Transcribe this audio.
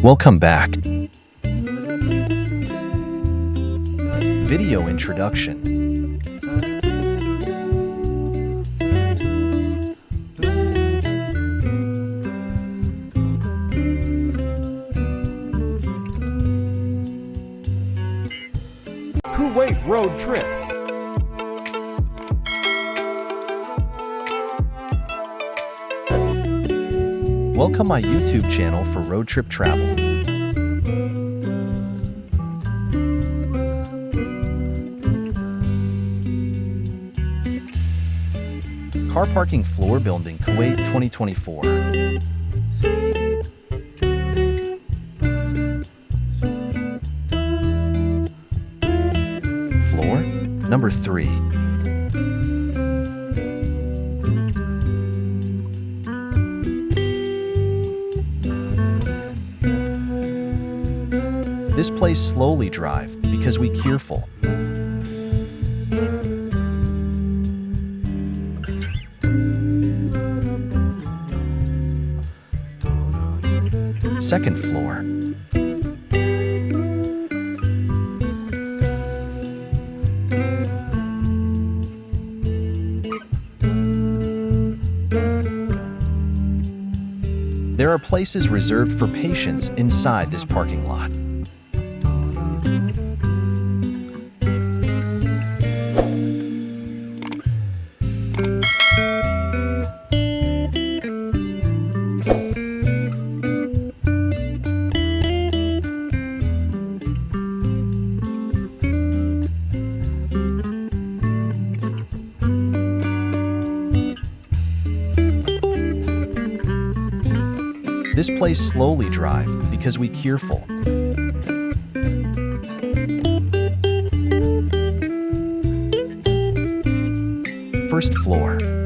Welcome back. Video introduction. Kuwait road trip. Welcome my YouTube channel for road trip travel. Car Parking Floor Bilding Kuwait 2024. Floor number 3. This place slowly drive because we careful. Second floor. There are places reserved for patients inside this parking lot. This place slowly drive because we careful. First floor.